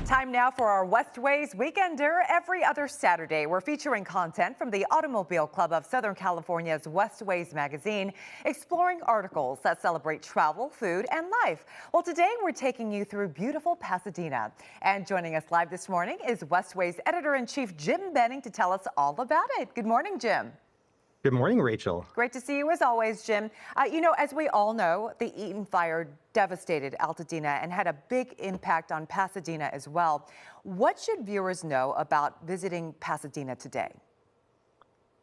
Time now for our Westways Weekender. Every other Saturday, we're featuring content from the Automobile Club of Southern California's Westways magazine, exploring articles that celebrate travel, food, and life. Well, today we're taking you through beautiful Pasadena. And joining us live this morning is Westways Editor-in-Chief Jim Benning to tell us all about it. Good morning, Jim. Good morning, Rachel. Great to see you as always, Jim. As we all know, the Eaton Fire devastated Altadena and had a big impact on Pasadena as well. What should viewers know about visiting Pasadena today?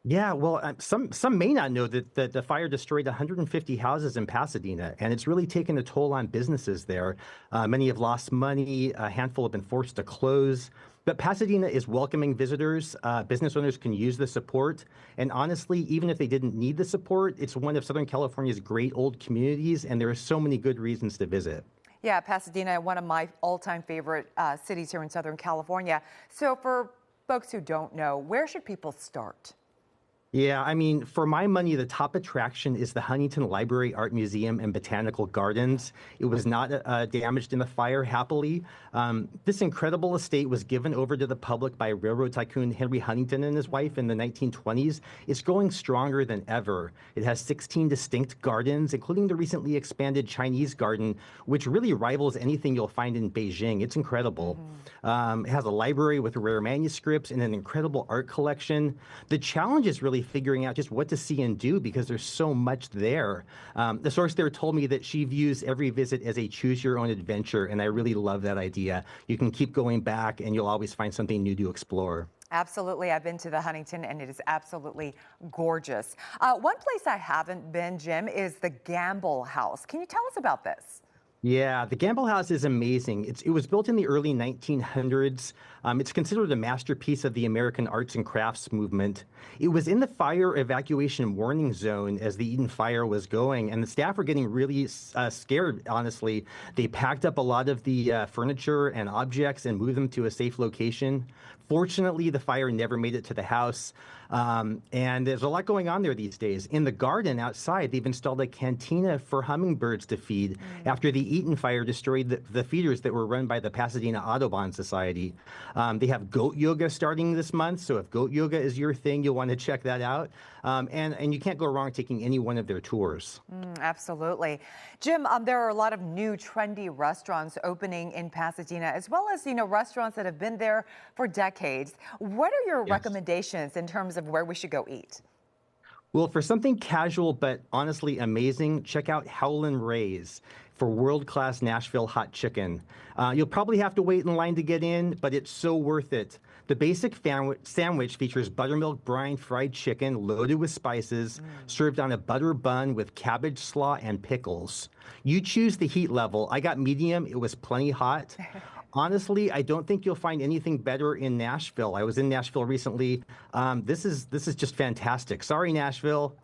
Yeah, well, some may not know that the fire destroyed 150 houses in Pasadena, and it's really taken a toll on businesses there. Many have lost money, a handful have been forced to close. But Pasadena is welcoming visitors. Business owners can use the support. And honestly, even if they didn't need the support, it's one of Southern California's great old communities, and there are so many good reasons to visit. Yeah, Pasadena, one of my all-time favorite cities here in Southern California. So for folks who don't know, where should people start? Yeah, I mean, for my money, the top attraction is the Huntington Library, Art Museum, and Botanical Gardens. It was not damaged in the fire, happily. This incredible estate was given over to the public by railroad tycoon Henry Huntington and his wife in the 1920s. It's growing stronger than ever. It has 16 distinct gardens, including the recently expanded Chinese garden, which really rivals anything you'll find in Beijing. It's incredible. It has a library with rare manuscripts and an incredible art collection. The challenge is really figuring out just what to see and do because there's so much there. The source there told me that she views every visit as a choose-your-own-adventure, and I really love that idea. You can keep going back, and you'll always find something new to explore. Absolutely. I've been to the Huntington, and it is absolutely gorgeous. One place I haven't been, Jim, is the Gamble House. Can you tell us about this? Yeah, the Gamble House is amazing. It was built in the early 1900s. It's considered a masterpiece of the American arts and crafts movement. It was in the fire evacuation warning zone as the Eaton Fire was going, and the staff were getting really scared, honestly. They packed up a lot of the furniture and objects and moved them to a safe location. Fortunately, the fire never made it to the house. And there's a lot going on there these days. In the garden outside, they've installed a cantina for hummingbirds to feed after the Eaton Fire destroyed the feeders that were run by the Pasadena Audubon Society. They have goat yoga starting this month, so if goat yoga is your thing, you'll want to check that out. And you can't go wrong taking any one of their tours. Absolutely. Jim, there are a lot of new trendy restaurants opening in Pasadena, as well as, restaurants that have been there for decades. What are your recommendations in terms of where we should go eat? Well, for something casual but honestly amazing, check out Howlin' Ray's for world-class Nashville hot chicken. You'll probably have to wait in line to get in, but it's so worth it. The basic sandwich features buttermilk brine fried chicken loaded with spices, served on a butter bun with cabbage slaw and pickles. You choose the heat level. I got medium. It was plenty hot. Honestly, I don't think you'll find anything better in Nashville. I was in Nashville recently. This is just fantastic. Sorry, Nashville.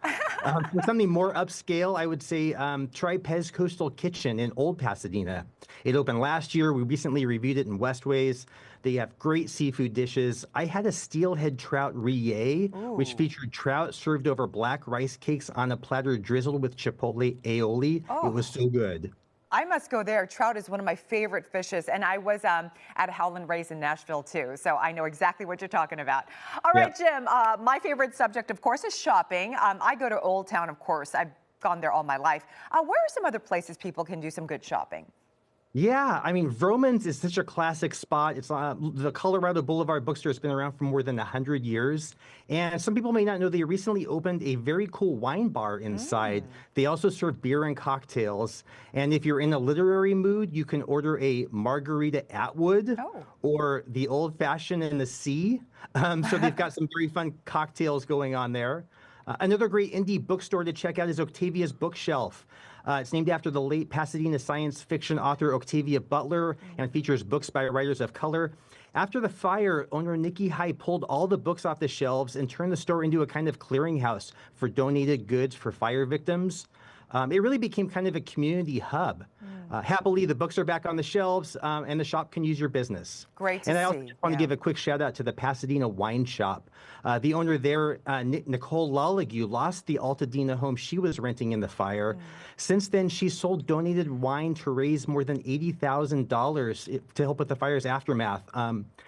For something more upscale, I would say try Pez Coastal Kitchen in Old Pasadena. It opened last year. We recently reviewed it in Westways. They have great seafood dishes. I had a steelhead trout rillette, which featured trout served over black rice cakes on a platter drizzled with chipotle aioli. It was so good. I must go there. Trout is one of my favorite fishes, and I was at Howlin' Ray's in Nashville, too, so I know exactly what you're talking about. All right, Jim, my favorite subject, of course, is shopping. I go to Old Town, of course. I've gone there all my life. Where are some other places people can do some good shopping? Yeah, I mean, Vroman's is such a classic spot. It's the Colorado Boulevard bookstore has been around for more than 100 years. And some people may not know they recently opened a very cool wine bar inside. They also serve beer and cocktails. And if you're in a literary mood, you can order a margarita Atwood or the Old Fashioned in the Sea. So they've got some very fun cocktails going on there. Another great indie bookstore to check out is Octavia's Bookshelf. It's named after the late Pasadena science fiction author Octavia Butler and features books by writers of color. After the fire, owner Nikki High pulled all the books off the shelves and turned the store into a kind of clearinghouse for donated goods for fire victims. it really became kind of a community hub. Happily, the books are back on the shelves, and the shop can use your business. Great to and I also see. just want to give a quick shout out to the Pasadena wine shop. The owner there, Nicole Laligue, lost the Altadena home she was renting in the fire. Since then, she sold donated wine to raise more than $80,000 to help with the fire's aftermath.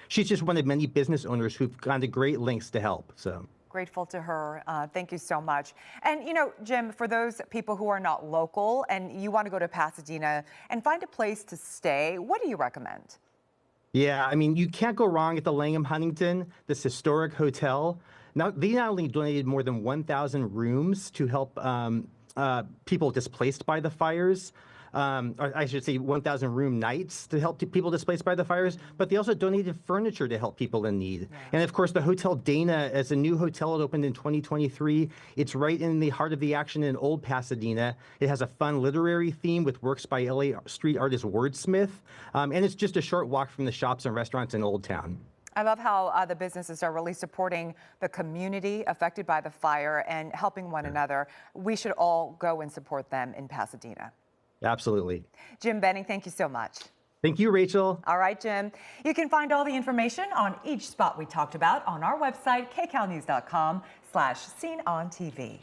She's just one of many business owners who've gone to great lengths to help. So. Grateful to her. Thank you so much. And, you know, Jim, for those people who are not local and you want to go to Pasadena and find a place to stay, what do you recommend? Yeah, I mean, you can't go wrong at the Langham Huntington, this historic hotel. Now, they not only donated more than 1,000 rooms to help people displaced by the fires, or I should say 1,000 room nights to help people displaced by the fires, but they also donated furniture to help people in need. Yeah. And of course, the Hotel Dana, as a new hotel, it opened in 2023. It's right in the heart of the action in Old Pasadena. It has a fun literary theme with works by LA street artist Wordsmith, and it's just a short walk from the shops and restaurants in Old Town. I love how the businesses are really supporting the community affected by the fire and helping one another. We should all go and support them in Pasadena. Absolutely. Jim Benning, thank you so much. Thank you, Rachel. All right, Jim. You can find all the information on each spot we talked about on our website, kcalnews.com/SeenOnTV.